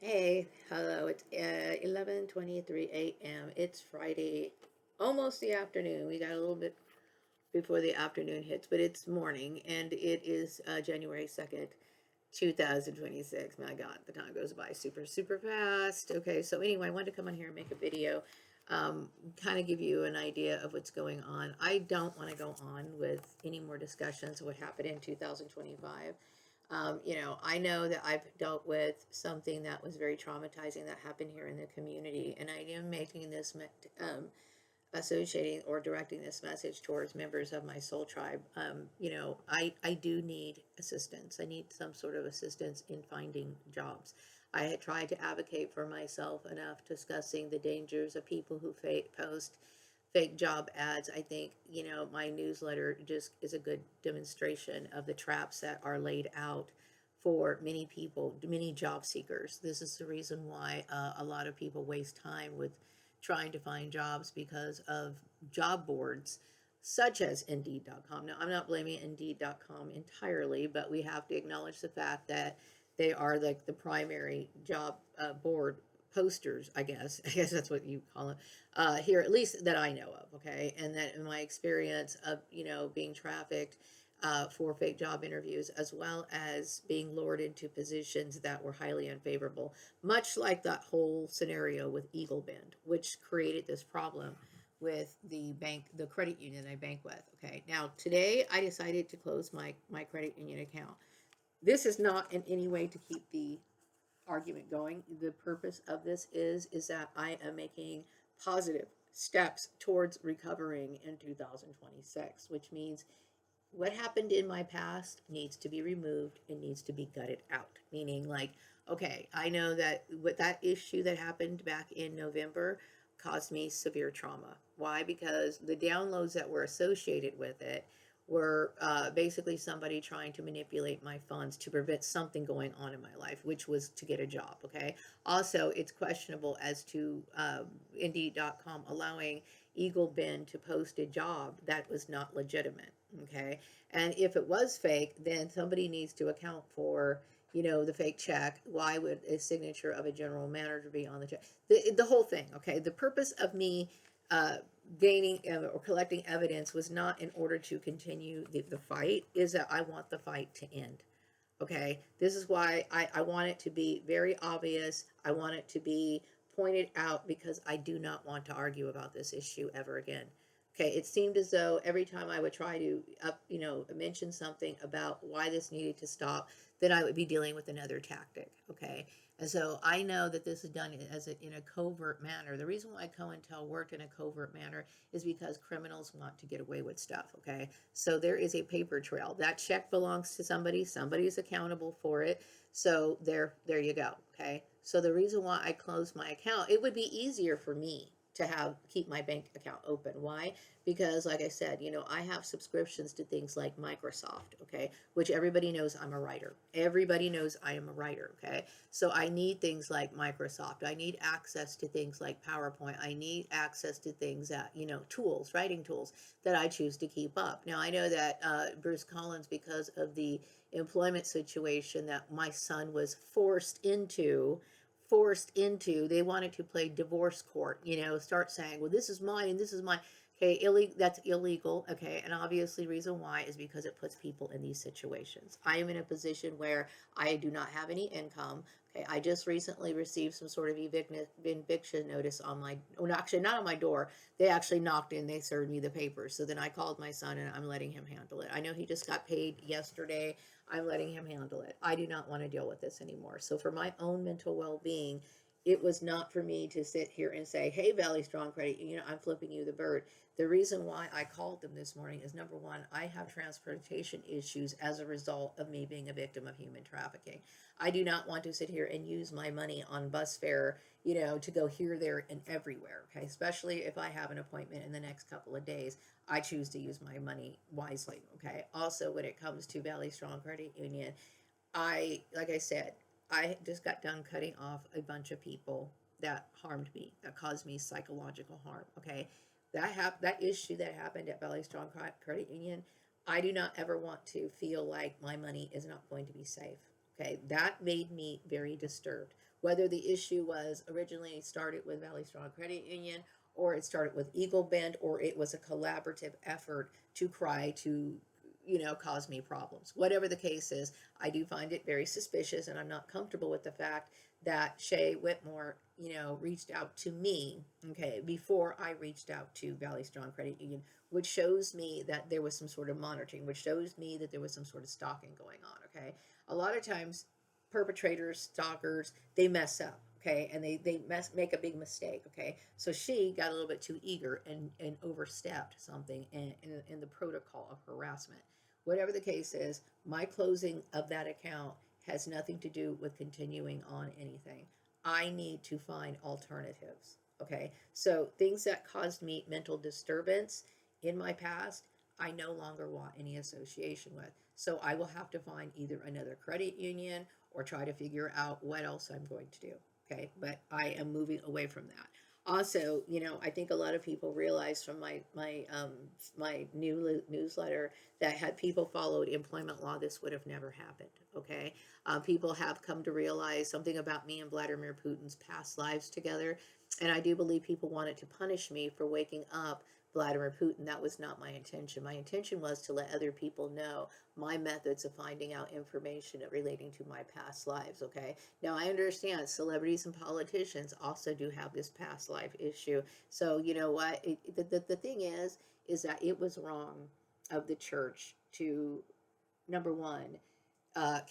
Hey, hello. It's 11:23 a.m. It's Friday, almost the afternoon. We got a little bit before the afternoon hits, but it's morning, and it is January 2nd, 2026. My God, the time goes by super, super fast. Okay, so anyway, I wanted to come on here and make a video, kind of give you an idea of what's going on. I don't want to go on with any more discussions of what happened in 2025. I know that I've dealt with something that was very traumatizing that happened here in the community, and I am making this associating or directing this message towards members of my soul tribe. I do need assistance. I need some sort of assistance in finding jobs. I had tried to advocate for myself enough, discussing the dangers of people who post fake job ads. I think, my newsletter just is a good demonstration of the traps that are laid out for many people, many job seekers. This is the reason why a lot of people waste time with trying to find jobs because of job boards such as Indeed.com. Now, I'm not blaming Indeed.com entirely, but we have to acknowledge the fact that they are like the primary job board posters, I guess. I guess that's what you call it here, at least that I know of. Okay, and that in my experience of being trafficked for fake job interviews, as well as being lured into positions that were highly unfavorable, much like that whole scenario with Eagle Bend, which created this problem with the bank, the credit union I bank with. Okay, now today I decided to close my credit union account. This is not in any way to keep the argument going. The purpose of this is that I am making positive steps towards recovering in 2026, which means what happened in my past needs to be removed and needs to be gutted out. Meaning, like, okay, I know that what that issue that happened back in November caused me severe trauma. Why? Because the downloads that were associated with it were basically somebody trying to manipulate my funds to prevent something going on in my life, which was to get a job. Okay. Also, it's questionable as to Indeed.com allowing Eagle Bend to post a job that was not legitimate. Okay. And if it was fake, then somebody needs to account for, the fake check. Why would a signature of a general manager be on the check? The whole thing. Okay. The purpose of me uh, gaining or collecting evidence was not in order to continue the fight, is that I want the fight to end. Okay. This is why I want it to be very obvious. I want it to be pointed out because I do not want to argue about this issue ever again. Okay, it seemed as though every time I would try to mention something about why this needed to stop, then I would be dealing with another tactic. Okay, and so I know that this is done in a covert manner. The reason why COINTEL worked in a covert manner is because criminals want to get away with stuff. Okay, so there is a paper trail. That check belongs to somebody. Somebody is accountable for it. So there you go. Okay, so the reason why I closed my account, it would be easier for me to have keep my bank account open. Why? Because like I said, I have subscriptions to things like Microsoft, okay, which everybody knows I'm a writer. Everybody knows I am a writer, okay? So I need things like Microsoft. I need access to things like PowerPoint. I need access to things that, tools, writing tools that I choose to keep up. Now I know that Bruce Collins, because of the employment situation that my son was forced into, they wanted to play divorce court, start saying, well, this is mine and this is mine. Okay, that's illegal. Okay, and obviously, reason why is because it puts people in these situations. I am in a position where I do not have any income. Okay, I just recently received some sort of eviction notice on my, well, actually not on my door. They actually knocked in, they served me the papers. So then I called my son and I'm letting him handle it. I know he just got paid yesterday. I'm letting him handle it. I do not want to deal with this anymore. So for my own mental well-being, it was not for me to sit here and say, hey, Valley Strong Credit, I'm flipping you the bird. The reason why I called them this morning is, number one, I have transportation issues as a result of me being a victim of human trafficking. I do not want to sit here and use my money on bus fare, to go here, there, and everywhere. Okay. Especially if I have an appointment in the next couple of days, I choose to use my money wisely. Okay. Also, when it comes to Valley Strong Credit Union, like I said, I just got done cutting off a bunch of people that harmed me, that caused me psychological harm. Okay, that issue that happened at Valley Strong Credit Union, I do not ever want to feel like my money is not going to be safe. Okay, that made me very disturbed. Whether the issue was originally started with Valley Strong Credit Union, or it started with Eagle Bend, or it was a collaborative effort to try to, cause me problems. Whatever the case is, I do find it very suspicious, and I'm not comfortable with the fact that Shay Whitmore, reached out to me, okay, before I reached out to Valley Strong Credit Union, which shows me that there was some sort of monitoring, which shows me that there was some sort of stalking going on, okay? A lot of times, perpetrators, stalkers, they mess up, okay, and make a big mistake, okay. So she got a little bit too eager and overstepped something in the protocol of harassment. Whatever the case is, my closing of that account has nothing to do with continuing on anything. I need to find alternatives, okay. So things that caused me mental disturbance in my past, I no longer want any association with. So I will have to find either another credit union or try to figure out what else I'm going to do. Okay, but I am moving away from that. Also, I think a lot of people realize from my new newsletter that had people followed employment law, this would have never happened. Okay, people have come to realize something about me and Vladimir Putin's past lives together, and I do believe people wanted to punish me for waking up Vladimir Putin. That was not my intention. My intention was to let other people know my methods of finding out information relating to my past lives, okay? Now, I understand celebrities and politicians also do have this past life issue. So, you know what? The thing is that it was wrong of the church to, number one,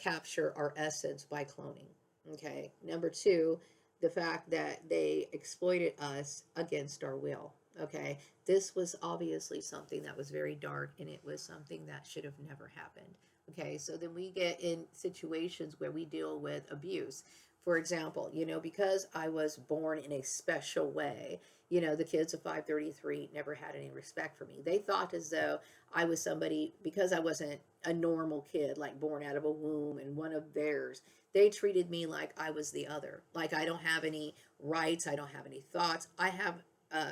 capture our essence by cloning, okay? Number two, the fact that they exploited us against our will, okay? This was obviously something that was very dark, and it was something that should have never happened. Okay, so then we get in situations where we deal with abuse. For example, because I was born in a special way, the kids of 533 never had any respect for me. They thought as though I was somebody, because I wasn't a normal kid, like born out of a womb and one of theirs. They treated me like I was the other, like I don't have any rights, I don't have any thoughts. I have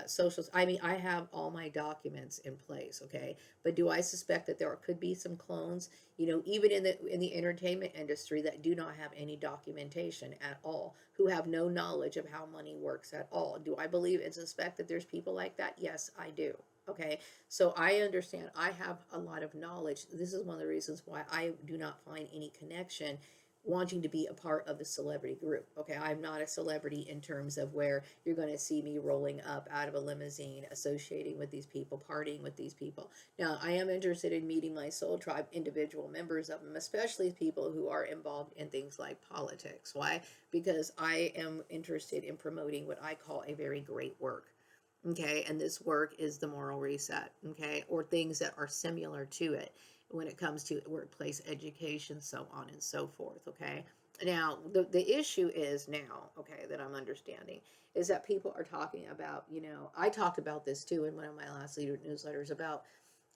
socials. I mean, I have all my documents in place, okay. But do I suspect that there could be some clones, even in the entertainment industry, that do not have any documentation at all, who have no knowledge of how money works at all? Do I believe and suspect that there's people like that? Yes, I do. Okay, so I understand. I have a lot of knowledge. This is one of the reasons why I do not find any connection wanting to be a part of the celebrity group. Okay, I'm not a celebrity in terms of where you're going to see me rolling up out of a limousine, associating with these people, partying with these people. Now, I am interested in meeting my soul tribe, individual members of them, especially people who are involved in things like politics. Why? Because I am interested in promoting what I call a very great work. Okay, and this work is the moral reset, okay, or things that are similar to it when it comes to workplace education, so on and so forth, okay. Now, the issue is now, okay, that I'm understanding is that people are talking about, I talked about this too in one of my last leader newsletters about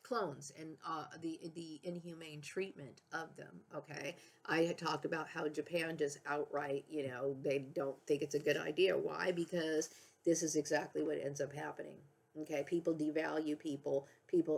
clones and the inhumane treatment of them, okay. I had talked about how Japan just outright, they don't think it's a good idea. Why? Because this is exactly what ends up happening. Okay, people devalue people,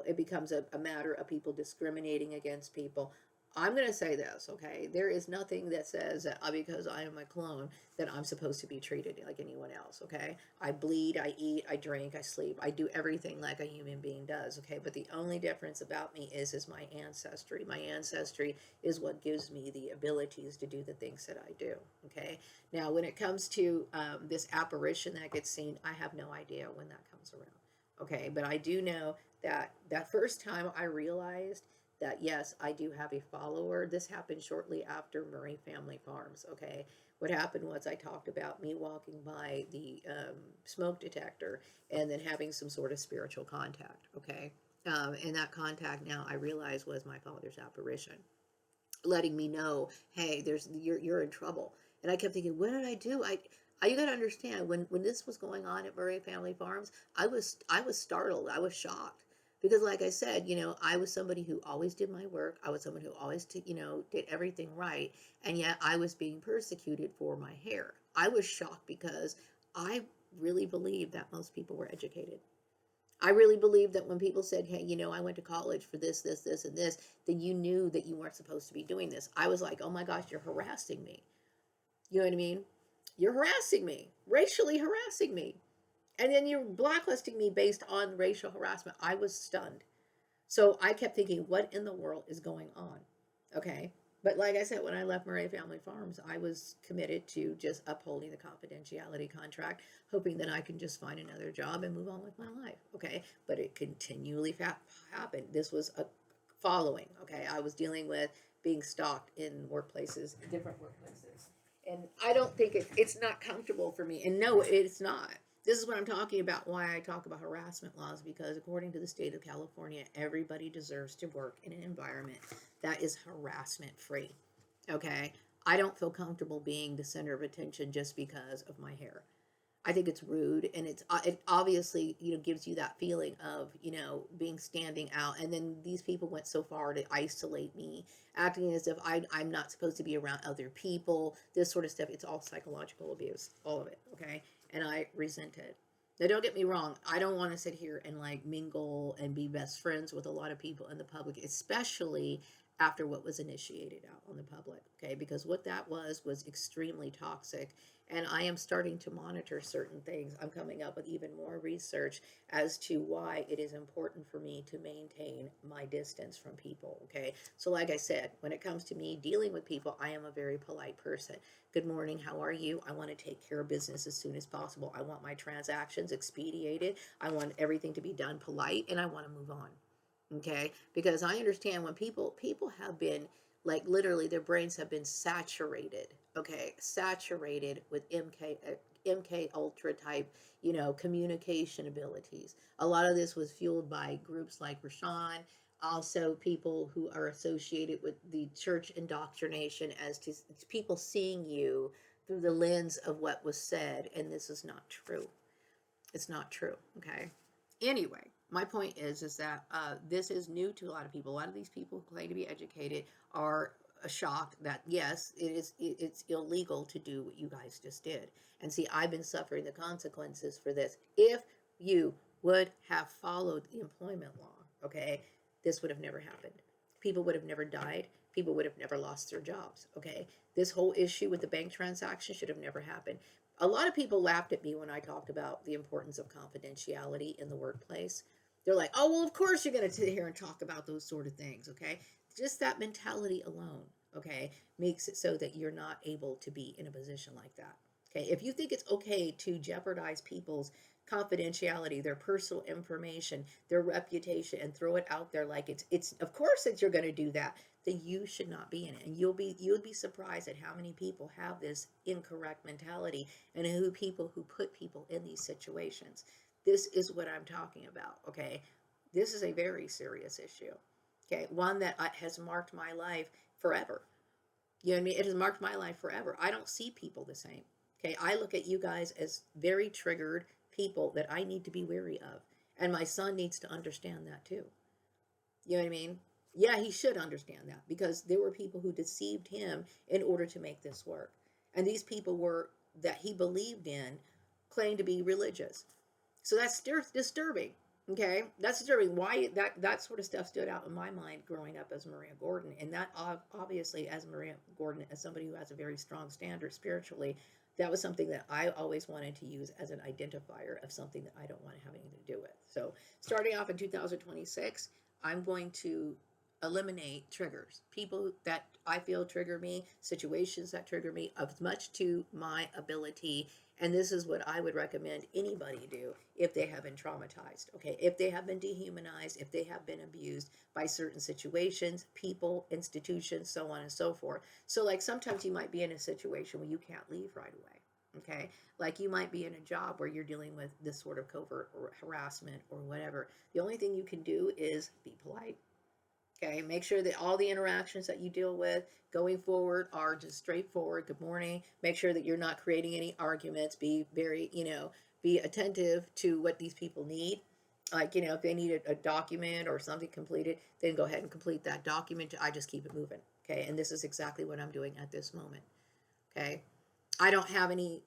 it becomes a matter of people discriminating against people. I'm going to say this, okay? There is nothing that says that because I am a clone that I'm supposed to be treated like anyone else, okay? I bleed, I eat, I drink, I sleep. I do everything like a human being does, okay? But the only difference about me is my ancestry. My ancestry is what gives me the abilities to do the things that I do, okay? Now, when it comes to this apparition that gets seen, I have no idea when that comes around, okay? But I do know that first time I realized that yes, I do have a follower. This happened shortly after Murray Family Farms. Okay, what happened was I talked about me walking by the smoke detector and then having some sort of spiritual contact. Okay, and that contact now I realize was my father's apparition, letting me know, hey, you're in trouble. And I kept thinking, what did I do? You got to understand when this was going on at Murray Family Farms, I was startled. I was shocked because, like I said, I was somebody who always did my work. I was someone who always did everything right, and yet I was being persecuted for my hair. I was shocked because I really believed that most people were educated. I really believe that when people said, hey, I went to college for this, and this, then you knew that you weren't supposed to be doing this. I was like, oh my gosh, you're harassing me. You know what I mean? You're harassing me, racially harassing me. And then you're blacklisting me based on racial harassment. I was stunned. So I kept thinking, what in the world is going on? Okay. But like I said, when I left Murray Family Farms, I was committed to just upholding the confidentiality contract, hoping that I can just find another job and move on with my life. Okay. But it continually happened. This was a following. Okay. I was dealing with being stalked in workplaces, different workplaces. And I don't think it's not comfortable for me. And no, it's not. This is what I'm talking about, why I talk about harassment laws, because according to the state of California, everybody deserves to work in an environment that is harassment free. Okay? I don't feel comfortable being the center of attention just because of my hair. I think it's rude, and it obviously gives you that feeling of being standing out. And then these people went so far to isolate me, acting as if I'm not supposed to be around other people. This sort of stuff. It's all psychological abuse, all of it. Okay, and I resent it. Now, don't get me wrong. I don't want to sit here and like mingle and be best friends with a lot of people in the public, especially after what was initiated out on the public. Okay, because what that was extremely toxic, and I am starting to monitor certain things. I'm coming up with even more research as to why it is important for me to maintain my distance from people. Okay. So, like I said, when it comes to me dealing with people, I am a very polite person. Good morning. How are you? I want to take care of business as soon as possible. I want my transactions expedited. I want everything to be done polite, and I want to move on. Okay. Because I understand when people have been, like, literally their brains have been saturated, okay, saturated with MK ultra type communication abilities. A lot of this was fueled by groups like Rashawn, also people who are associated with the church indoctrination, as to people seeing you through the lens of what was said, and this is not true. It's not true. Okay. Anyway, my point is that this is new to a lot of people. A lot of these people who claim to be educated are shocked that yes, it's illegal to do what you guys just did. And see, I've been suffering the consequences for this. If you would have followed the employment law, okay, this would have never happened. People would have never died. People would have never lost their jobs. Okay, this whole issue with the bank transaction should have never happened. A lot of people laughed at me when I talked about the importance of confidentiality in the workplace. They're like, oh, well, of course you're going to sit here and talk about those sort of things, okay? Just that mentality alone, okay, makes it so that you're not able to be in a position like that. Okay, if you think it's okay to jeopardize people's confidentiality, their personal information, their reputation, and throw it out there like it's of course that you're going to do that, then you should not be in it. And you'll be surprised at how many people have this incorrect mentality, and who people who put people in these situations. This is what I'm talking about. Okay, this is a very serious issue. Okay, one that has marked my life forever. You know what I mean? It has marked my life forever. I don't see people the same. Okay, I look at you guys as very triggered people that I need to be wary of, and my son needs to understand that too. You know what I mean? Yeah, he should understand that, because there were people who deceived him in order to make this work. And these people were that he believed in claimed to be religious. So that's disturbing. Okay, that's disturbing. Why that sort of stuff stood out in my mind growing up as Maria Gordon, and that obviously, as Maria Gordon, as somebody who has a very strong standard spiritually, that was something that I always wanted to use as an identifier of something that I don't want to have anything to do with. So, starting off in 2026, I'm going to eliminate triggers, people that I feel trigger me, situations that trigger me, as much to my ability. And this is what I would recommend anybody do if they have been traumatized. Okay, if they have been dehumanized, if they have been abused by certain situations, people, institutions, so on and so forth. So, like, sometimes you might be in a situation where you can't leave right away. Okay, like you might be in a job where you're dealing with this sort of covert or harassment or whatever. The only thing you can do is be polite. Okay, make sure that all the interactions that you deal with going forward are just straightforward. Good morning. Make sure that you're not creating any arguments. Be very, be attentive to what these people need. Like, if they need a document or something completed, then go ahead and complete that document. I just keep it moving. Okay, and this is exactly what I'm doing at this moment. Okay, I don't have any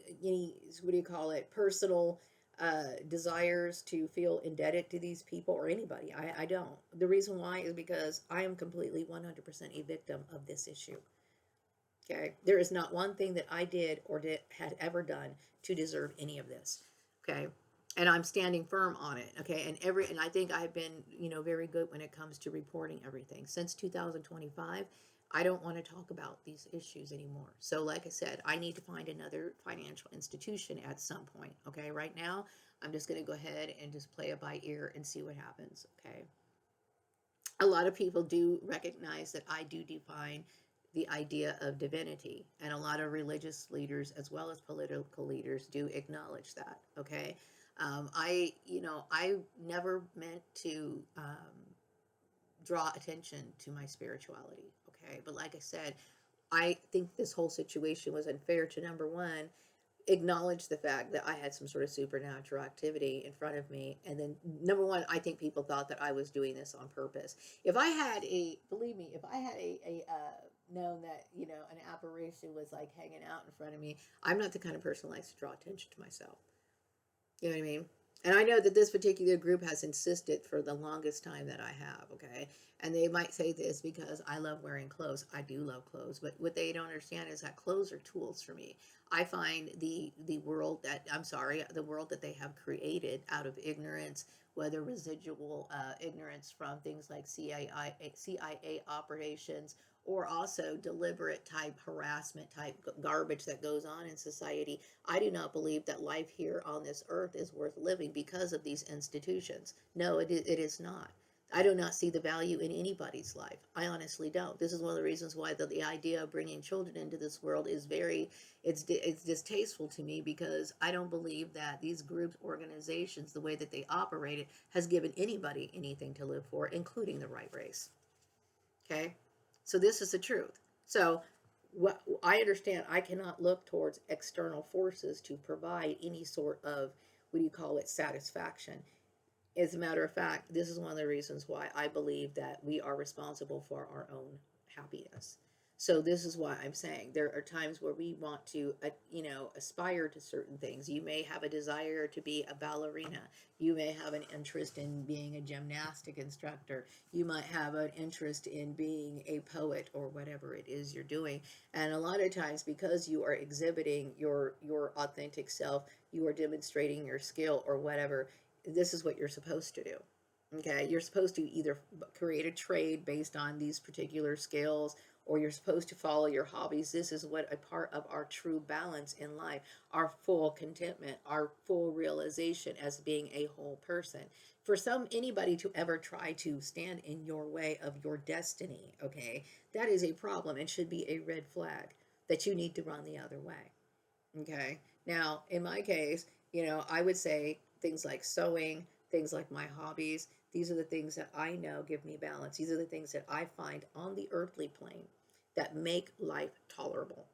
what do you call it, personal desires to feel indebted to these people or anybody. I don't. The reason why is because I am completely 100% a victim of this issue. Okay. There is not one thing that I did or had ever done to deserve any of this. Okay. And I'm standing firm on it. Okay. And I think I've been, very good when it comes to reporting everything. Since 2025, I don't want to talk about these issues anymore. So, like I said, I need to find another financial institution at some point. Okay. Right now, I'm just going to go ahead and just play it by ear and see what happens. Okay. A lot of people do recognize that I do define the idea of divinity, and a lot of religious leaders as well as political leaders do acknowledge that. Okay. I never meant to draw attention to my spirituality. Okay. But like I said, I think this whole situation was unfair to, number one, acknowledge the fact that I had some sort of supernatural activity in front of me. And then, number one, I think people thought that I was doing this on purpose. If I had believe me, if I had known that, an apparition was like hanging out in front of me, I'm not the kind of person who likes to draw attention to myself. You know what I mean? And I know that this particular group has insisted for the longest time that I have, okay? And they might say this because I love wearing clothes. I do love clothes, but what they don't understand is that clothes are tools for me. I find the world that the world that they have created out of ignorance, whether residual ignorance from things like CIA operations, or also deliberate type harassment type garbage that goes on in society. I do not believe that life here on this earth is worth living because of these institutions. No, it is not. I do not see the value in anybody's life. I honestly don't. This is one of the reasons why the idea of bringing children into this world is it's distasteful to me, because I don't believe that these groups, organizations, the way that they operate it, has given anybody anything to live for, including the right race. Okay? So this is the truth. So what I understand, I cannot look towards external forces to provide any sort of, what do you call it, satisfaction. As a matter of fact, this is one of the reasons why I believe that we are responsible for our own happiness. So this is why I'm saying there are times where we want to, aspire to certain things. You may have a desire to be a ballerina. You may have an interest in being a gymnastic instructor. You might have an interest in being a poet or whatever it is you're doing. And a lot of times, because you are exhibiting your authentic self, you are demonstrating your skill or whatever, this is what you're supposed to do. Okay, you're supposed to either create a trade based on these particular skills, or you're supposed to follow your hobbies. This is what a part of our true balance in life, our full contentment, our full realization as being a whole person. For anybody to ever try to stand in your way of your destiny, okay, that is a problem and should be a red flag that you need to run the other way. Okay. Now, in my case, I would say things like sewing, things like my hobbies, these are the things that I know give me balance. These are the things that I find on the earthly plane that make life tolerable.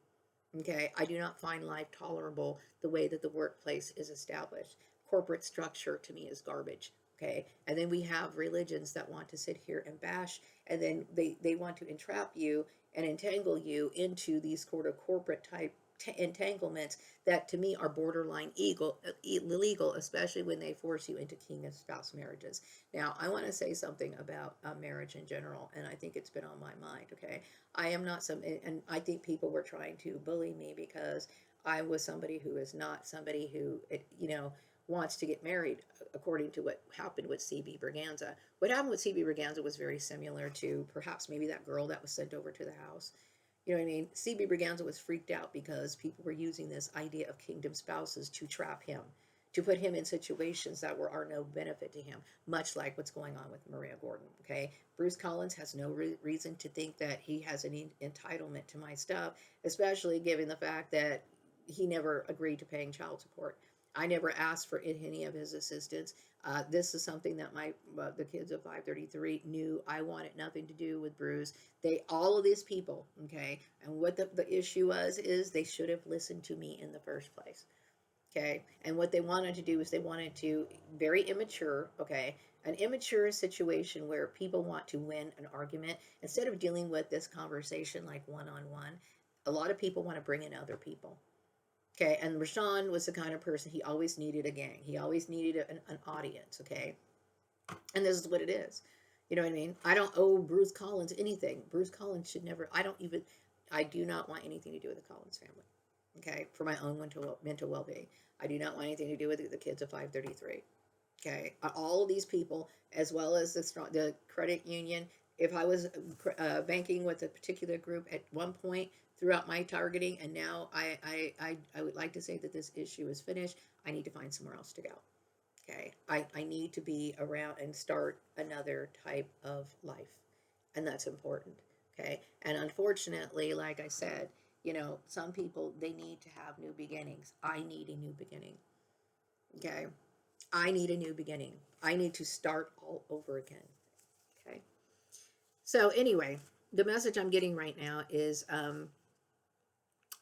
Okay. I do not find life tolerable the way that the workplace is established. Corporate structure to me is garbage. Okay. And then we have religions that want to sit here and bash, and then they want to entrap you and entangle you into these sort of corporate type entanglements that to me are borderline illegal, especially when they force you into king and spouse marriages. Now, I want to say something about marriage in general, and I think it's been on my mind. Okay, I am not and I think people were trying to bully me because I was somebody who is not somebody who, wants to get married, according to what happened with CB Braganza. What happened with CB Braganza was very similar to perhaps maybe that girl that was sent over to the house. You know what I mean? CB Braganza was freaked out because people were using this idea of kingdom spouses to trap him, to put him in situations that are no benefit to him, much like what's going on with Maria Gordon. Okay, Bruce Collins has no reason to think that he has any entitlement to my stuff, especially given the fact that he never agreed to paying child support. I never asked for any of his assistance. This is something that the kids of 533 knew. I wanted nothing to do with Bruce. All of these people, okay, and what the issue was is they should have listened to me in the first place. Okay, and what they wanted to do is they wanted to, very immature, okay, an immature situation where people want to win an argument instead of dealing with this conversation like one on one. A lot of people want to bring in other people. Okay, and Rashawn was the kind of person, he always needed a gang. He always needed an audience, okay? And this is what it is. You know what I mean? I don't owe Bruce Collins anything. Bruce Collins should never, I do not want anything to do with the Collins family, okay? For my own mental well being. I do not want anything to do with the kids of 533. Okay, all of these people, as well as the credit union. If I was banking with a particular group at one point throughout my targeting, and now I would like to say that this issue is finished. I need to find somewhere else to go. Okay, I need to be around and start another type of life, and that's important. Okay, and unfortunately, like I said, some people, they need to have new beginnings. I need a new beginning. Okay, I need a new beginning. I need to start all over again. Okay. So anyway, the message I'm getting right now is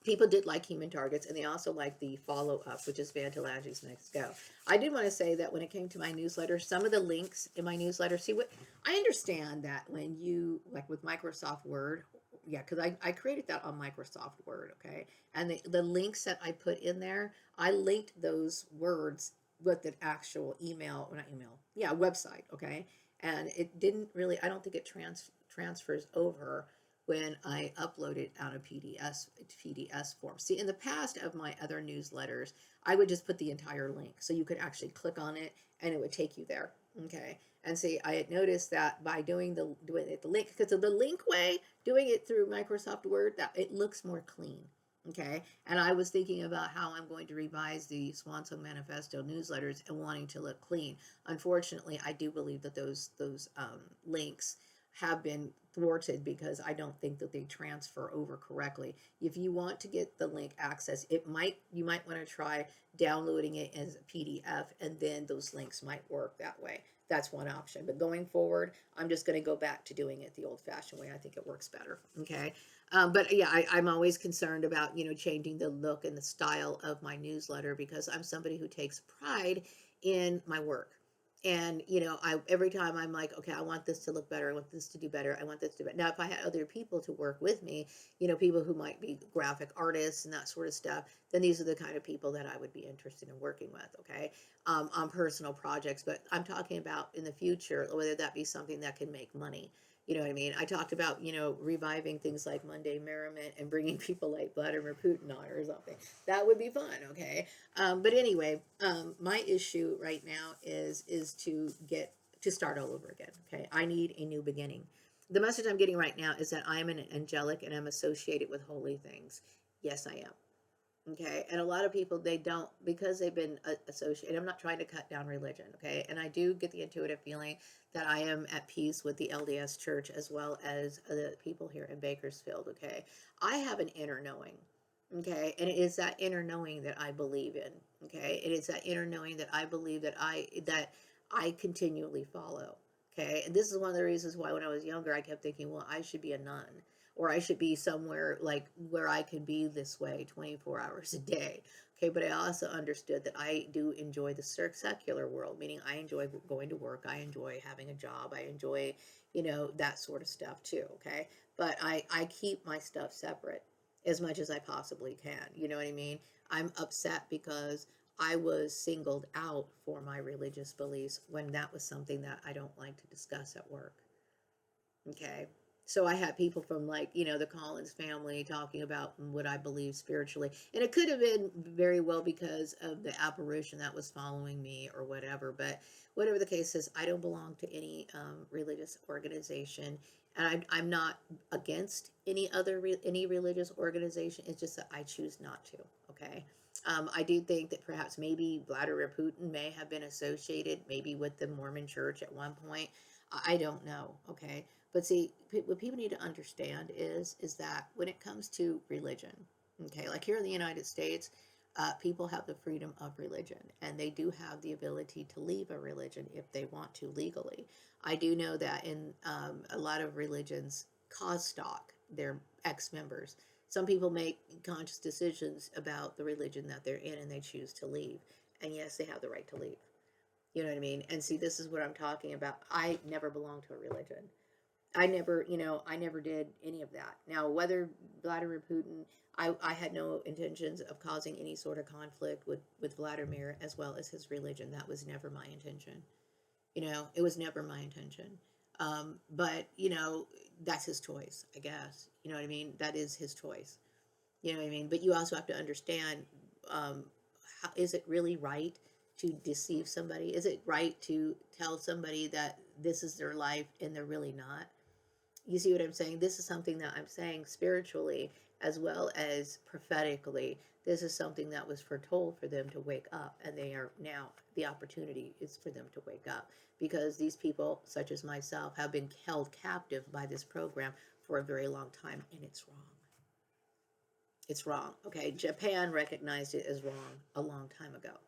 people did like human targets, and they also like the follow up, which is Vantalange's Next Go. I did want to say that when it came to my newsletter, some of the links in my newsletter, see what I understand that when you, like with Microsoft Word, yeah, because I created that on Microsoft Word, okay, and the links that I put in there, I linked those words with the actual email, or not email, yeah, website, okay, and it didn't really, I don't think it transfers over when I upload it out of PDS form. See, in the past of my other newsletters, I would just put the entire link, so you could actually click on it and it would take you there. Okay, and see, I had noticed that by doing the link, because of the link way, doing it through Microsoft Word, that it looks more clean. Okay, and I was thinking about how I'm going to revise the Swan Song Manifesto newsletters and wanting to look clean. Unfortunately, I do believe that those links have been thwarted because I don't think that they transfer over correctly. If you want to get the link access, you might want to try downloading it as a PDF, and then those links might work that way. That's one option. But going forward, I'm just going to go back to doing it the old-fashioned way. I think it works better. Okay. But yeah, I'm always concerned about changing the look and the style of my newsletter, because I'm somebody who takes pride in my work. And I every time I'm like, okay, I want this to look better, I want this to do better, I want this to do better. Now if I had other people to work with me, people who might be graphic artists and that sort of stuff, then these are the kind of people that I would be interested in working with. Okay, on personal projects. But I'm talking about in the future, whether that be something that can make money. You know what I mean? I talked about, reviving things like Monday Merriment and bringing people like Vladimir Putin on or something. That would be fun, okay? But anyway, my issue right now is to start all over again, okay? I need a new beginning. The message I'm getting right now is that I am an angelic and I'm associated with holy things. Yes, I am. Okay, and a lot of people, they don't, because they've been associated. I'm not trying to cut down religion, okay, and I do get the intuitive feeling that I am at peace with the LDS Church as well as the people here in Bakersfield. Okay, I have an inner knowing, okay, and it is that inner knowing that I believe in. Okay, it is that inner knowing that I believe that I continually follow. Okay, and this is one of the reasons why when I was younger I kept thinking, well, I should be a nun, or I should be somewhere like where I can be this way 24 hours a day. Okay, but I also understood that I do enjoy the secular world, meaning I enjoy going to work, I enjoy having a job, I enjoy, that sort of stuff too. Okay, but I keep my stuff separate as much as I possibly can. You know what I mean? I'm upset because I was singled out for my religious beliefs when that was something that I don't like to discuss at work. Okay. So I had people from, like, the Collins family talking about what I believe spiritually. And it could have been very well because of the apparition that was following me or whatever. But whatever the case is, I don't belong to any religious organization. And I'm not against any religious organization. It's just that I choose not to. Okay. I do think that perhaps maybe Vladimir Putin may have been associated maybe with the Mormon church at one point. I don't know. Okay. But see, what people need to understand is that when it comes to religion, okay, like here in the United States, people have the freedom of religion, and they do have the ability to leave a religion if they want to legally. I do know that in a lot of religions, cause stock their ex-members. Some people make conscious decisions about the religion that they're in, and they choose to leave. And yes, they have the right to leave. You know what I mean? And see, this is what I'm talking about. I never belonged to a religion. I never did any of that. Now, whether Vladimir Putin, I had no intentions of causing any sort of conflict with Vladimir as well as his religion. That was never my intention. It was never my intention. But, that's his choice, I guess. You know what I mean? That is his choice. You know what I mean? But you also have to understand, um, is it really right to deceive somebody? Is it right to tell somebody that this is their life and they're really not? You see what I'm saying? This is something that I'm saying spiritually as well as prophetically. This is something that was foretold for them to wake up, and they are now, the opportunity is for them to wake up, because these people, such as myself, have been held captive by this program for a very long time, and it's wrong. It's wrong. Okay, Japan recognized it as wrong a long time ago.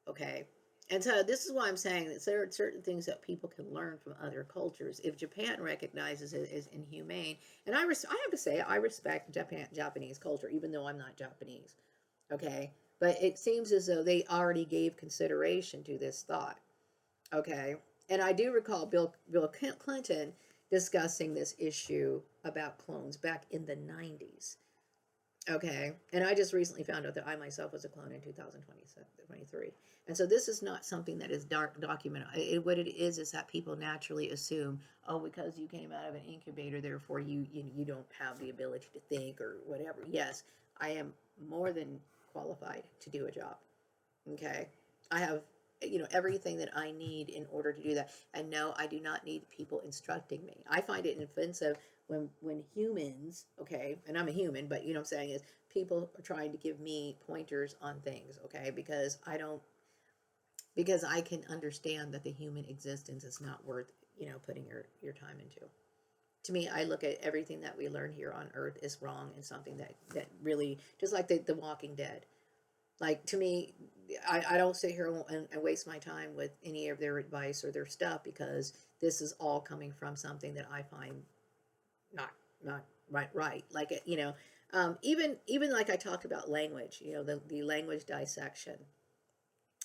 Okay, and so this is why I'm saying that there are certain things that people can learn from other cultures. If Japan recognizes it as inhumane, and I have to say I respect Japanese culture, even though I'm not Japanese. Okay, but it seems as though they already gave consideration to this thought. Okay, and I do recall Bill Clinton discussing this issue about clones back in the 90s. Okay. And I just recently found out that I myself was a clone in 2023. And so this is not something that is dark documented. What it is that people naturally assume, oh, because you came out of an incubator, therefore you don't have the ability to think or whatever. Yes, I am more than qualified to do a job. Okay. I have, everything that I need in order to do that. And no, I do not need people instructing me. I find it offensive when humans, okay, and I'm a human, but what I'm saying is people are trying to give me pointers on things, okay, because I can understand that the human existence is not worth, putting your time into. To me, I look at everything that we learn here on earth is wrong and something that really, just like the Walking Dead, like, to me, I don't sit here and waste my time with any of their advice or their stuff, because this is all coming from something that I find not not right. Like, even like I talked about language, the language dissection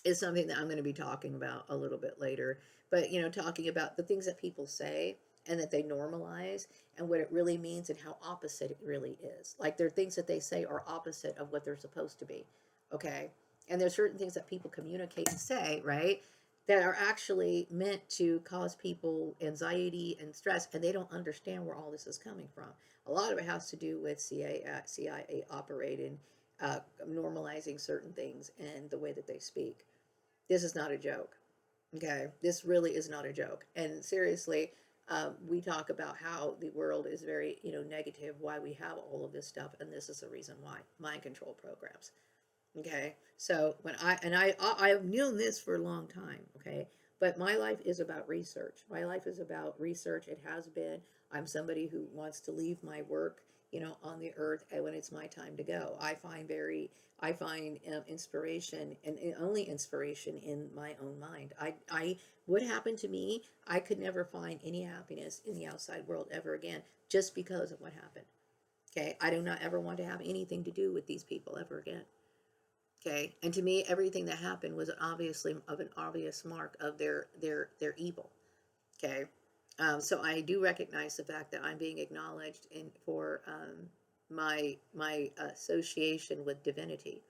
is something that I'm going to be talking about a little bit later. But, talking about the things that people say and that they normalize, and what it really means and how opposite it really is. Like, there are things that they say are opposite of what they're supposed to be. Okay. And there's certain things that people communicate and say, right, that are actually meant to cause people anxiety and stress, and they don't understand where all this is coming from. A lot of it has to do with CIA operating, normalizing certain things and the way that they speak. This is not a joke. Okay, this really is not a joke. And seriously, we talk about how the world is very, negative, why we have all of this stuff, and this is the reason why. Mind control programs. Okay, so when I've known this for a long time. Okay, but my life is about research. My life is about research. It has been. I'm somebody who wants to leave my work, on the earth, and when it's my time to go. I find inspiration, and only inspiration, in my own mind. What happened to me, I could never find any happiness in the outside world ever again, just because of what happened. Okay, I do not ever want to have anything to do with these people ever again. Okay, and to me, everything that happened was obviously of an obvious mark of their evil. Okay, so I do recognize the fact that I'm being acknowledged for my association with divinity.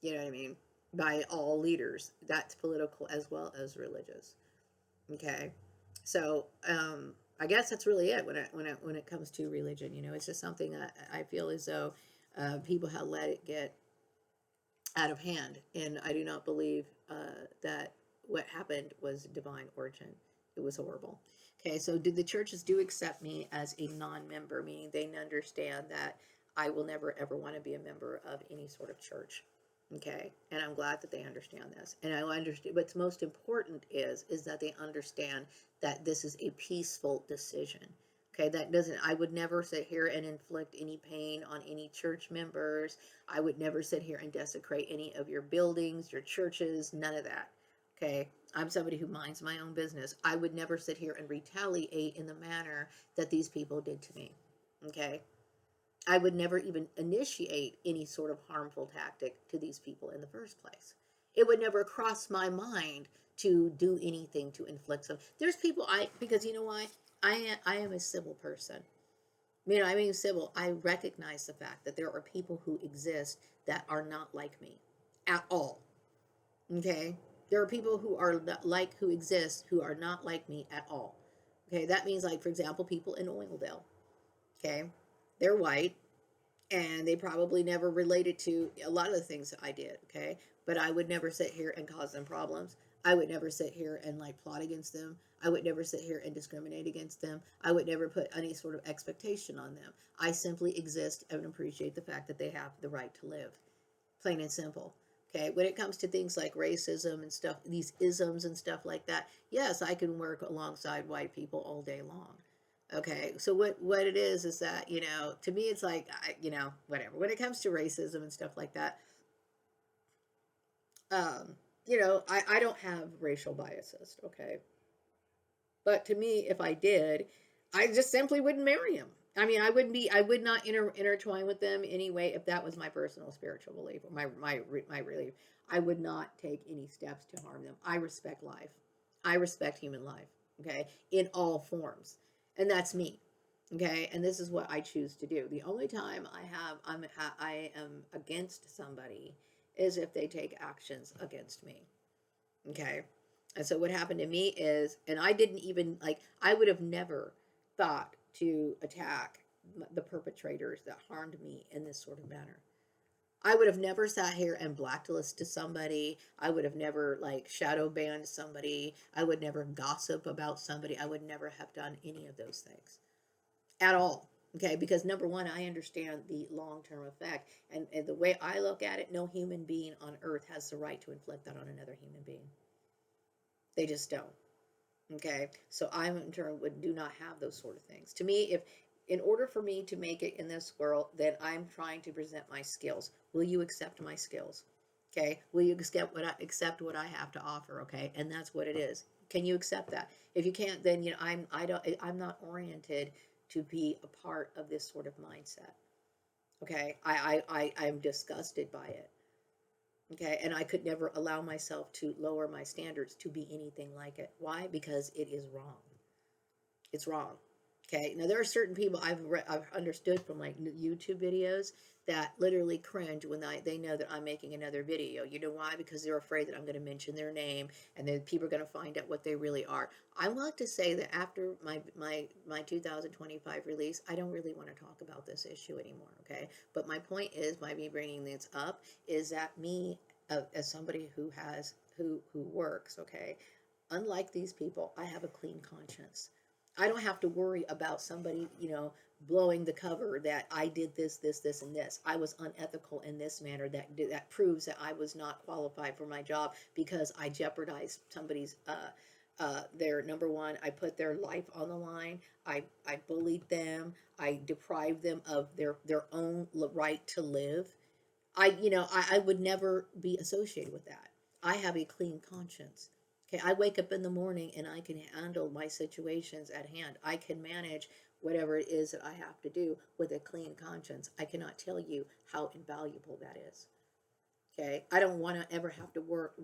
You know what I mean? By all leaders. That's political as well as religious. Okay, so I guess that's really it when it comes to religion. It's just something that I feel as though people have let it get out of hand, and I do not believe that what happened was divine origin. It was horrible. Okay, so did the churches do accept me as a non-member, meaning they understand that I will never ever want to be a member of any sort of church. Okay, and I'm glad that they understand this, and I understand. What's most important is that they understand that this is a peaceful decision. Okay, that doesn't, I would never sit here and inflict any pain on any church members. I would never sit here and desecrate any of your buildings, your churches, none of that. Okay, I'm somebody who minds my own business. I would never sit here and retaliate in the manner that these people did to me. Okay, I would never even initiate any sort of harmful tactic to these people in the first place. It would never cross my mind to do anything to inflict some. There's people because you know why? I am a civil person. You know, I mean, civil. I recognize the fact that there are people who exist that are not like me at all. Okay, there are people who are like who exist who are not like me at all. Okay, that means like for example, people in Oildale. Okay, they're white and they probably never related to a lot of the things that I did. Okay, but I would never sit here and cause them problems. I would never sit here and like plot against them. I would never sit here and discriminate against them. I would never put any sort of expectation on them. I simply exist and appreciate the fact that they have the right to live, plain and simple. Okay, when it comes to things like racism and stuff, these isms and stuff like that, yes, I can work alongside white people all day long. Okay, so what it is that, you know, to me it's like you know, whatever. When it comes to racism and stuff like that, um, you know, I don't have racial biases. Okay, but to me, if I did, I just simply wouldn't marry him. I mean, I would not intertwine with them anyway if that was my personal spiritual belief or my belief. I would not take any steps to harm them. I respect life. I respect human life. Okay, in all forms, and that's me. Okay, and this is what I choose to do. The only time I am against somebody is if they take actions against me. Okay. And so what happened to me is, and I didn't even like, I would have never thought to attack the perpetrators that harmed me in this sort of manner. I would have never sat here and blacklisted somebody. I would have never like shadow banned somebody. I would never gossip about somebody. I would never have done any of those things at all. Okay, because number one, I understand the long term effect. And the way I look at it, no human being on earth has the right to inflict that on another human being. They just don't. Okay, so I in turn would do not have those sort of things. To me, if in order for me to make it in this world, then I'm trying to present my skills. Will you accept my skills? Okay, will you accept what I have to offer? Okay, and that's what it is. Can you accept that? If you can't, then you know I'm not oriented to be a part of this sort of mindset. Okay, I'm disgusted by it. Okay, and I could never allow myself to lower my standards to be anything like it. Why? Because it is wrong. It's wrong. Okay, now there are certain people I've understood from like YouTube videos that literally cringe when they know that I'm making another video. You know why? Because they're afraid that I'm going to mention their name and then people are going to find out what they really are. I want to say that after my 2025 release, I don't really want to talk about this issue anymore. Okay, but my point is by me bringing this up is that me as somebody who has who works, okay, unlike these people, I have a clean conscience. I don't have to worry about somebody, you know, blowing the cover that I did this, and this. I was unethical in this manner. That proves that I was not qualified for my job because I jeopardized somebody's their number one. I put their life on the line. I bullied them. I deprived them of their own right to live. I would never be associated with that. I have a clean conscience. Okay, I wake up in the morning and I can handle my situations at hand. I can manage whatever it is that I have to do with a clean conscience. I cannot tell you how invaluable that is. Okay, I don't want to ever have to work.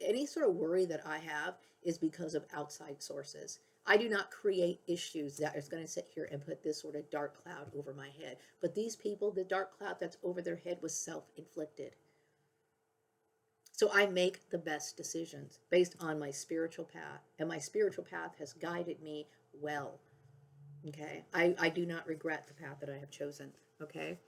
Any sort of worry that I have is because of outside sources. I do not create issues that is going to sit here and put this sort of dark cloud over my head. But these people, the dark cloud that's over their head was self inflicted. So I make the best decisions based on my spiritual path, and my spiritual path has guided me well. Okay, I do not regret the path that I have chosen. Okay,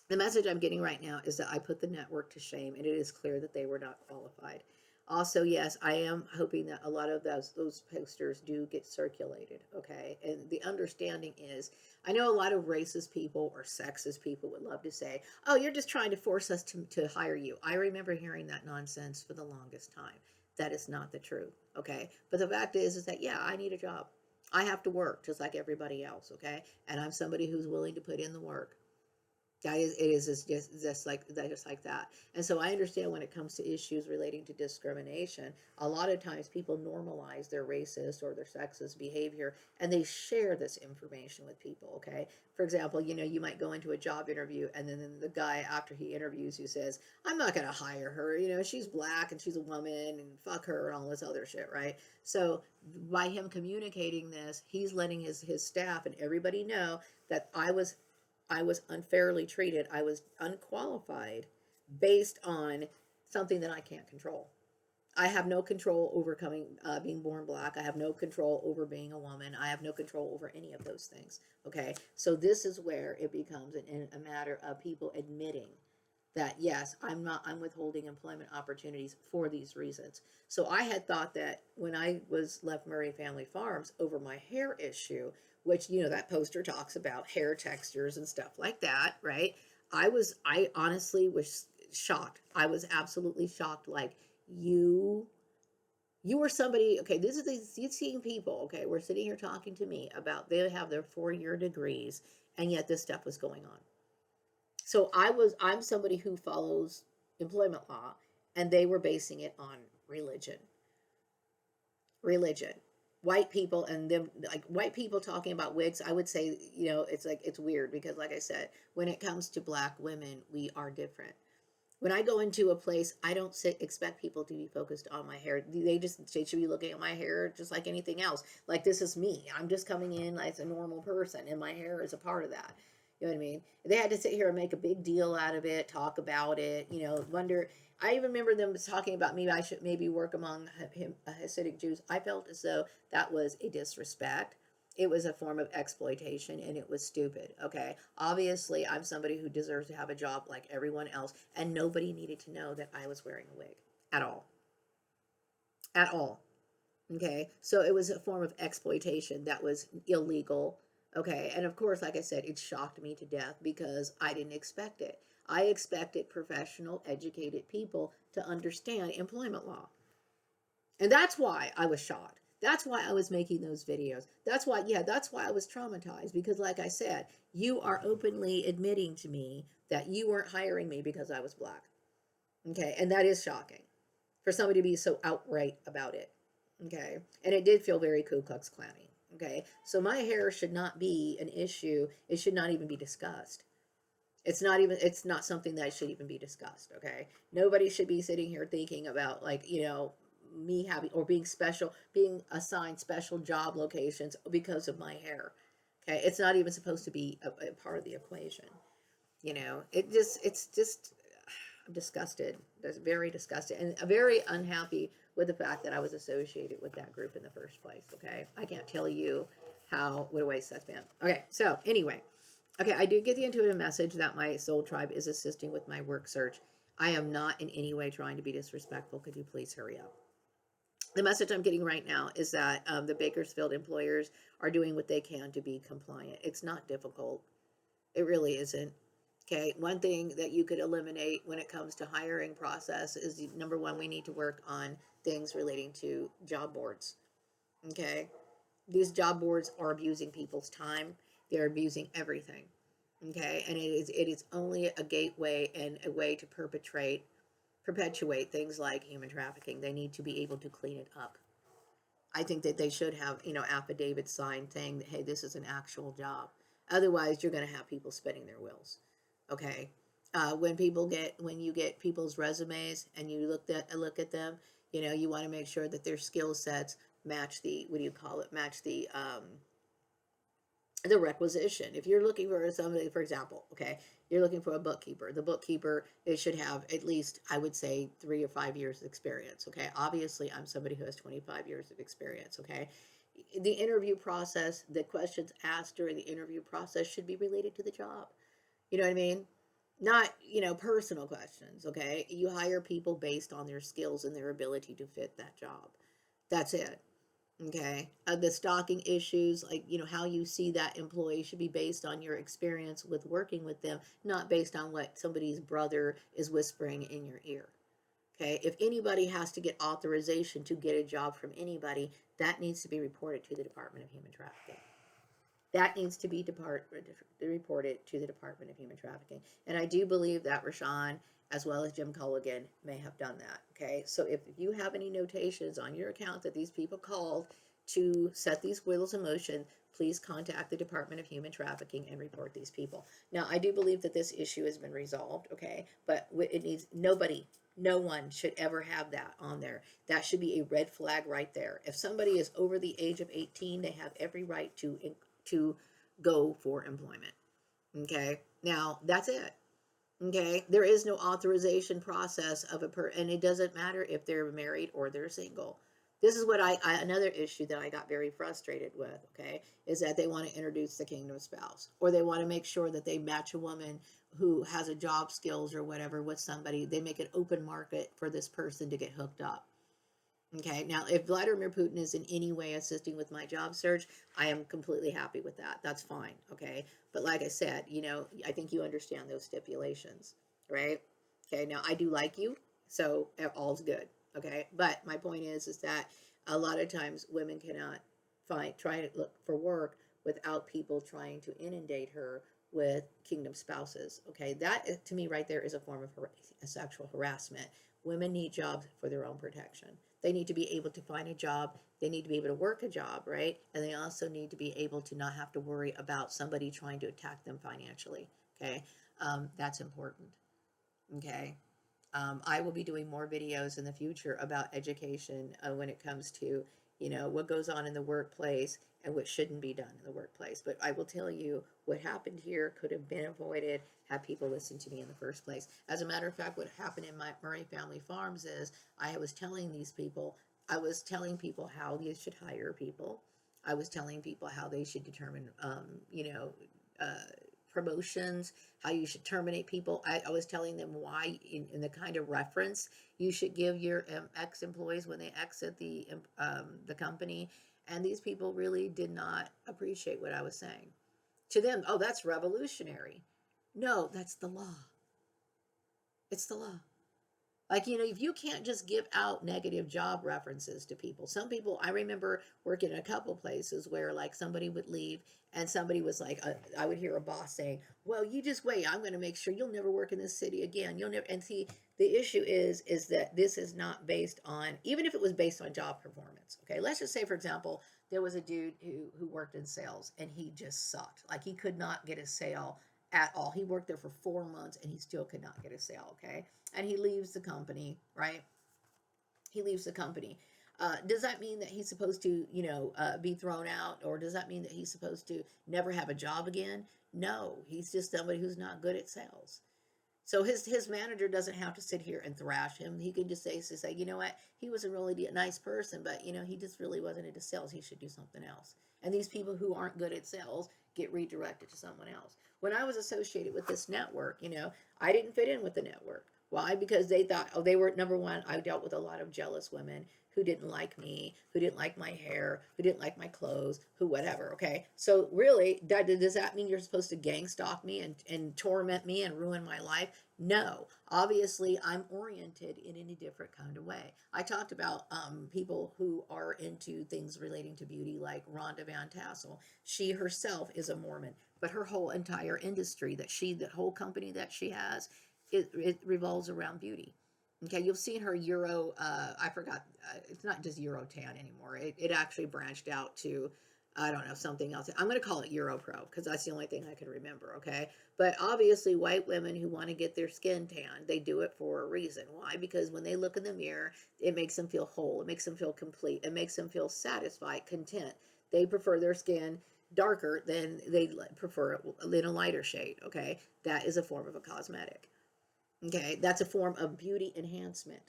the message I'm getting right now is that I put the network to shame, and it is clear that they were not qualified. Also, yes, I am hoping that a lot of those posters do get circulated. Okay, and the understanding is, I know a lot of racist people or sexist people would love to say, "Oh, you're just trying to force us to hire you." I remember hearing that nonsense for the longest time. That is not the truth. Okay, but the fact is that yeah, I need a job. I have to work just like everybody else. Okay, and I'm somebody who's willing to put in the work. That is, it is just like that, just like that. And so I understand when it comes to issues relating to discrimination, a lot of times people normalize their racist or their sexist behavior, and they share this information with people. Okay, for example, you might go into a job interview, and then the guy after he interviews you says, "I'm not going to hire her. She's black and she's a woman, and fuck her and all this other shit." Right? So by him communicating this, he's letting his staff and everybody know that I was unfairly treated. I was unqualified based on something that I can't control. I have no control over being born black. I have no control over being a woman. I have no control over any of those things. Okay, so this is where it becomes a matter of people admitting that yes, I'm withholding employment opportunities for these reasons. So I had thought that when I was left Murray Family Farms over my hair issue, which that poster talks about hair textures and stuff like that, right? I honestly was shocked. I was absolutely shocked. Like, you were somebody, okay, this is these seeing people, okay, we're sitting here talking to me about they have their 4-year degrees, and yet this stuff was going on. So I'm somebody who follows employment law, and they were basing it on religion. Religion. White people, and them, like white people talking about wigs, I would say, it's like, it's weird because, like I said, when it comes to black women, we are different. When I go into a place, I don't expect people to be focused on my hair. They should be looking at my hair just like anything else. Like, this is me. I'm just coming in as a normal person, and my hair is a part of that. You know what I mean? They had to sit here and make a big deal out of it, talk about it. Wonder. I even remember them talking about me. I should maybe work among Hasidic Jews. I felt as though that was a disrespect. It was a form of exploitation, and it was stupid. Okay, obviously I'm somebody who deserves to have a job like everyone else, and nobody needed to know that I was wearing a wig at all. At all. Okay, so it was a form of exploitation that was illegal. Okay, and of course, like I said, it shocked me to death because I didn't expect it. I expected professional, educated people to understand employment law. And that's why I was shocked. That's why I was making those videos. That's why I was traumatized because, like I said, you are openly admitting to me that you weren't hiring me because I was black. Okay, and that is shocking for somebody to be so outright about it. Okay, and it did feel very Ku Klux Klanny. Okay, so my hair should not be an issue. It should not even be discussed. It's not something that should even be discussed. Okay, nobody should be sitting here thinking about, like, me having or being special, being assigned special job locations because of my hair. Okay, it's not even supposed to be a part of the equation. It's just I'm disgusted. That's very disgusted and very unhappy with the fact that I was associated with that group in the first place. Okay, I can't tell you what a waste that's been. Okay, so anyway, okay, I do get the intuitive message that my soul tribe is assisting with my work search. I am not in any way trying to be disrespectful. Could you please hurry up? The message I'm getting right now is that the Bakersfield employers are doing what they can to be compliant. It's not difficult. It really isn't. Okay, one thing that you could eliminate when it comes to hiring process is, number one, we need to work on things relating to job boards. Okay, these job boards are abusing people's time. They're abusing everything. Okay, and it is only a gateway and a way to perpetuate things like human trafficking. They need to be able to clean it up. I think that they should have, affidavits signed saying that, hey, this is an actual job. Otherwise, you're going to have people spinning their wheels. Okay. When you get people's resumes and you look at them, you want to make sure that their skill sets match the, what do you call it? Match the requisition. If you're looking for somebody, for example, okay, you're looking for a bookkeeper. The bookkeeper, it should have at least, I would say, 3 or 5 years of experience. Okay, obviously, I'm somebody who has 25 years of experience. Okay, the interview process, the questions asked during the interview process should be related to the job. You know what I mean? Not, personal questions. Okay, you hire people based on their skills and their ability to fit that job. That's it. Okay. The stalking issues, like, how you see that employee should be based on your experience with working with them, not based on what somebody's brother is whispering in your ear. Okay. If anybody has to get authorization to get a job from anybody, that needs to be reported to the Department of Human Trafficking. That needs to be reported to the Department of Human Trafficking. And I do believe that Rashawn, as well as Jim Culligan, may have done that. Okay, so if you have any notations on your account that these people called to set these wheels in motion, please contact the Department of Human Trafficking and report these people. Now, I do believe that this issue has been resolved, okay, but it needs nobody. No one should ever have that on there. That should be a red flag right there. If somebody is over the age of 18, they have every right to go for employment. Okay, now that's it. Okay, there is no authorization process of and it doesn't matter if they're married or they're single. This is what another issue that I got very frustrated with. Okay, is that they want to introduce the kingdom spouse, or they want to make sure that they match a woman who has a job skills or whatever with somebody. They make an open market for this person to get hooked up. Okay, now if Vladimir Putin is in any way assisting with my job search, I am completely happy with that. That's fine. Okay, but like I said, I think you understand those stipulations, right? Okay, now I do like you, so all's good. Okay, but my point is that a lot of times women cannot try to look for work without people trying to inundate her with kingdom spouses. Okay, that to me right there is a form of sexual harassment. Women need jobs for their own protection. They need to be able to find a job. They need to be able to work a job, right? And they also need to be able to not have to worry about somebody trying to attack them financially. Okay, that's important. Okay, I will be doing more videos in the future about education when it comes to what goes on in the workplace and what shouldn't be done in the workplace. But I will tell you what happened here could have been avoided had people listened to me in the first place. As a matter of fact, what happened in my Murray Family Farms is I was telling people how they should hire people. I was telling people how they should determine, uh, promotions, how you should terminate people. I was telling them why, in the kind of reference you should give your ex-employees when they exit the company. And these people really did not appreciate what I was saying. To them, oh, that's revolutionary. No, that's the law. It's the law. Like, if you can't just give out negative job references to people, some people, I remember working in a couple places where like somebody would leave and somebody was like, I would hear a boss saying, well, you just wait, I'm going to make sure you'll never work in this city again. You'll never, and see, the issue is that this is not based on, even if it was based on job performance. Okay. Let's just say, for example, there was a dude who worked in sales and he just sucked. Like he could not get a sale at all. He worked there for 4 months and he still could not get a sale. Okay, and he leaves the company, right? He leaves the company. Does that mean that he's supposed to, be thrown out, or does that mean that he's supposed to never have a job again? No, he's just somebody who's not good at sales. So his manager doesn't have to sit here and thrash him. He can just say, you know what, he was a really nice person, but he just really wasn't into sales. He should do something else. And these people who aren't good at sales get redirected to someone else. When I was associated with this network, I didn't fit in with the network. Why? Because they thought, oh, they were number one. I dealt with a lot of jealous women who didn't like me, who didn't like my hair, who didn't like my clothes, who whatever. Okay, so really, does that mean you're supposed to gang stalk me and torment me and ruin my life? No, obviously I'm oriented in a different kind of way. I talked about people who are into things relating to beauty, like Rhonda Van Tassel. She herself is a Mormon, but her whole entire industry that whole company that she has, it revolves around beauty. Okay, you've seen her Euro. I forgot. It's not just Eurotan anymore. It actually branched out to, I don't know, something else. I'm going to call it Europro because that's the only thing I can remember. Okay, but obviously, white women who want to get their skin tan, they do it for a reason. Why? Because when they look in the mirror, it makes them feel whole. It makes them feel complete. It makes them feel satisfied, content. They prefer their skin darker than they prefer it in a lighter shade. Okay, that is a form of a cosmetic. Okay, that's a form of beauty enhancement.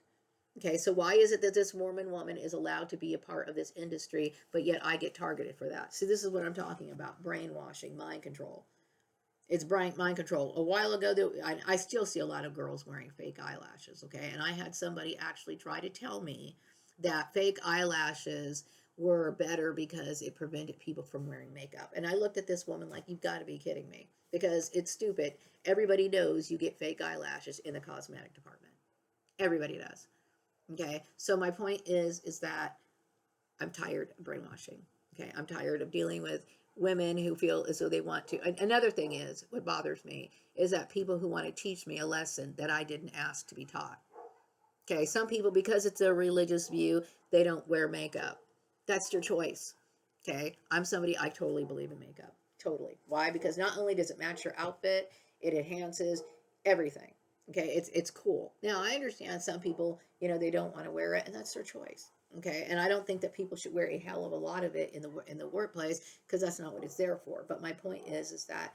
Okay, so why is it that this Mormon woman is allowed to be a part of this industry, but yet I get targeted for that? See, this is what I'm talking about: brainwashing, mind control. It's mind control. A while ago, I still see a lot of girls wearing fake eyelashes. Okay, and I had somebody actually try to tell me that fake eyelashes were better because it prevented people from wearing makeup. And I looked at this woman like, you've got to be kidding me, because it's stupid. Everybody knows you get fake eyelashes in the cosmetic department. Everybody does. Okay, so my point is that I'm tired of brainwashing. Okay, I'm tired of dealing with women who feel as though they want to. Another thing is, what bothers me is that people who want to teach me a lesson that I didn't ask to be taught. Okay, some people, because it's a religious view, they don't wear makeup. That's their choice. Okay, I'm somebody, I totally believe in makeup. Totally. Why? Because not only does it match your outfit, it enhances everything. Okay, it's cool. Now I understand some people, they don't want to wear it, and that's their choice. Okay, and I don't think that people should wear a hell of a lot of it in the workplace, because that's not what it's there for. But my point is that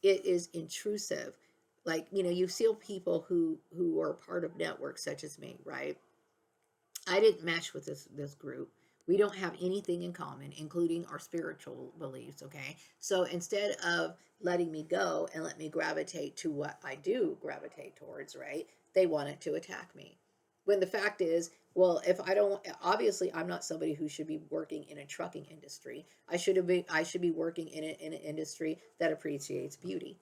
it is intrusive. Like, you see people who are part of networks such as me, right? I didn't mesh with this group. We don't have anything in common, including our spiritual beliefs. Okay, so instead of letting me go and let me gravitate to what I do gravitate towards, right, they wanted to attack me, when the fact is, well, if I don't, obviously I'm not somebody who should be working in a trucking industry. I should be working in an industry that appreciates beauty,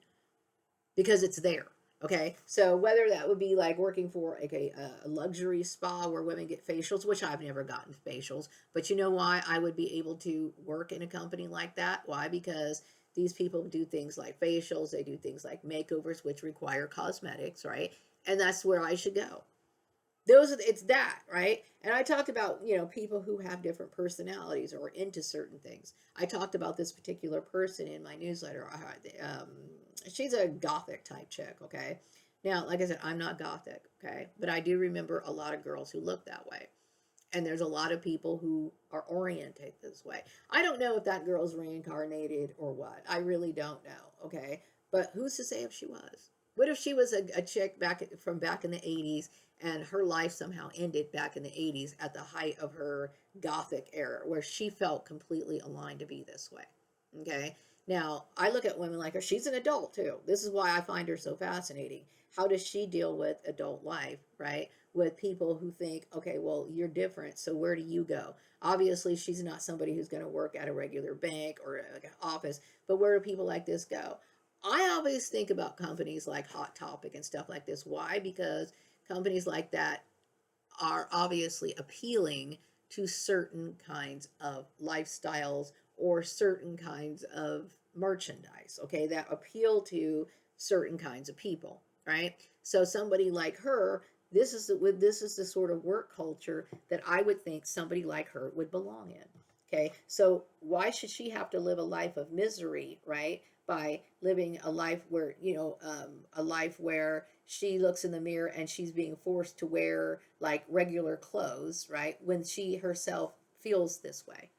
because it's there. Okay, so whether that would be like working for like a luxury spa where women get facials, which I've never gotten facials, but you know why I would be able to work in a company like that? Why? Because these people do things like facials, they do things like makeovers, which require cosmetics, right? And that's where I should go. It's that, right? And I talked about, people who have different personalities or into certain things. I talked about this particular person in my newsletter. She's a gothic type chick. Okay, now, like I said, I'm not gothic. Okay, but I do remember a lot of girls who look that way, and there's a lot of people who are oriented this way. I don't know if that girl's reincarnated or what. I really don't know. Okay, but who's to say if she was? What if she was a chick back in the 80s, and her life somehow ended back in the 80s at the height of her gothic era, where she felt completely aligned to be this way? Okay, now I look at women like her. She's an adult too. This is why I find her so fascinating. How does she deal with adult life, right? With people who think, okay, well, you're different, so where do you go? Obviously, she's not somebody who's going to work at a regular bank or like an office, but where do people like this go? I always think about companies like Hot Topic and stuff like this. Why? Because companies like that are obviously appealing to certain kinds of lifestyles or certain kinds of merchandise, okay, that appeal to certain kinds of people, right? So somebody like her, this is the sort of work culture that I would think somebody like her would belong in. Okay, so why should she have to live a life of misery, right? By living a life where, a life where she looks in the mirror and she's being forced to wear like regular clothes, right? When she herself feels this way.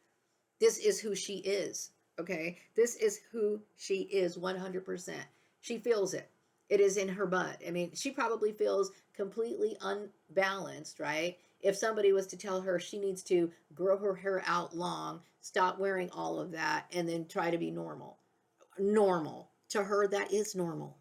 This is who she is, okay? This is who she is 100%. She feels it. It is in her butt. I mean, she probably feels completely unbalanced, right? If somebody was to tell her she needs to grow her hair out long, stop wearing all of that, and then try to be normal. Normal. To her, that is normal.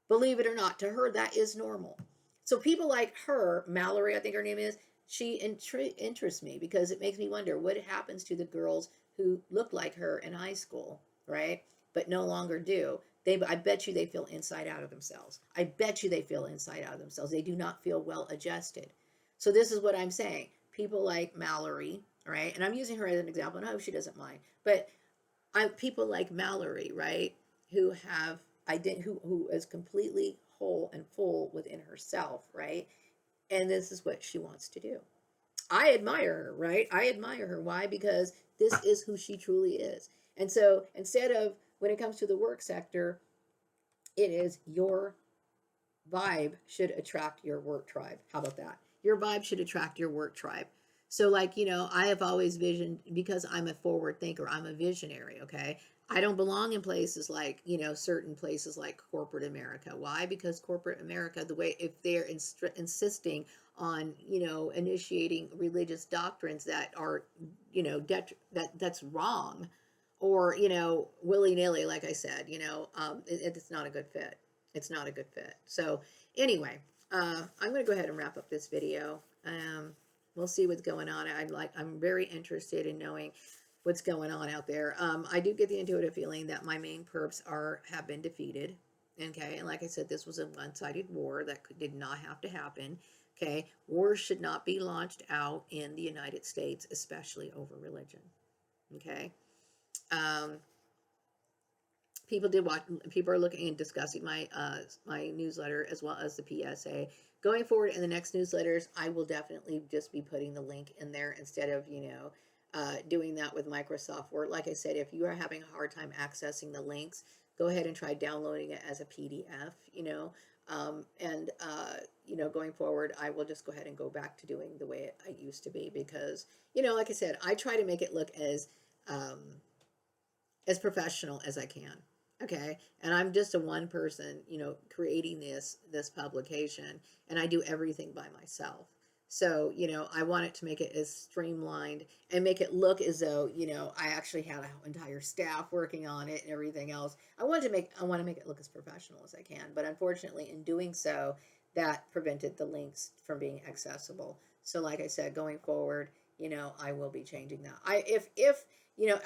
Believe it or not, to her, that is normal. So people like her, Mallory, I think her name is, she interests me because it makes me wonder what happens to the girls who look like her in high school, right? But no longer do. I bet you they feel inside out of themselves. I bet you they feel inside out of themselves. They do not feel well adjusted. So this is what I'm saying. People like Mallory, right? And I'm using her as an example, and I hope she doesn't mind. But people like Mallory, right, who have who is completely whole and full within herself, right? And this is what she wants to do. I admire her, right? I admire her. Why? Because this is who she truly is. And so instead of, when it comes to the work sector, it is your vibe should attract your work tribe. How about that? Your vibe should attract your work tribe. So, like, I have always visioned, because I'm a forward thinker, I'm a visionary, okay? I don't belong in places like, certain places like corporate America. Why? Because corporate America, the way, if they're insisting on, initiating religious doctrines that are, that's wrong, or, willy nilly, like I said, it's not a good fit. It's not a good fit. So anyway, I'm going to go ahead and wrap up this video. We'll see what's going on. I'm very interested in knowing what's going on out there. I do get the intuitive feeling that my main perps have been defeated. Okay, and like I said, this was a one-sided war that did not have to happen. Okay, wars should not be launched out in the United States, especially over religion. Okay. Um, people did watch. People are looking and discussing my newsletter as well as the PSA. Going forward in the next newsletters, I will definitely just be putting the link in there instead of doing that with Microsoft Word. Like I said, if you are having a hard time accessing the links, go ahead and try downloading it as a PDF. Going forward, I will just go ahead and go back to doing the way it used to be because like I said, I try to make it look um, as professional as I can. Okay. And I'm just a one person, creating this publication, and I do everything by myself. So, I want it to make it as streamlined and make it look as though, I actually had an entire staff working on it and everything else. I want to make it look as professional as I can. But unfortunately, in doing so, that prevented the links from being accessible. So like I said, going forward, I will be changing that. If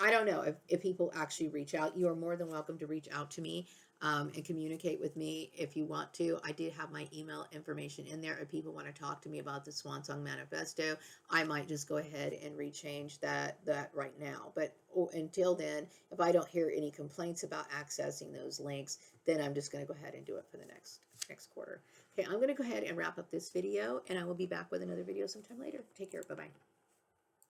I don't know if people actually reach out. You are more than welcome to reach out to me and communicate with me if you want to. I did have my email information in there. If people want to talk to me about the Swan Song Manifesto, I might just go ahead and rechange that right now. But until then, if I don't hear any complaints about accessing those links, then I'm just going to go ahead and do it for the next quarter. Okay, I'm going to go ahead and wrap up this video, and I will be back with another video sometime later. Take care. Bye-bye.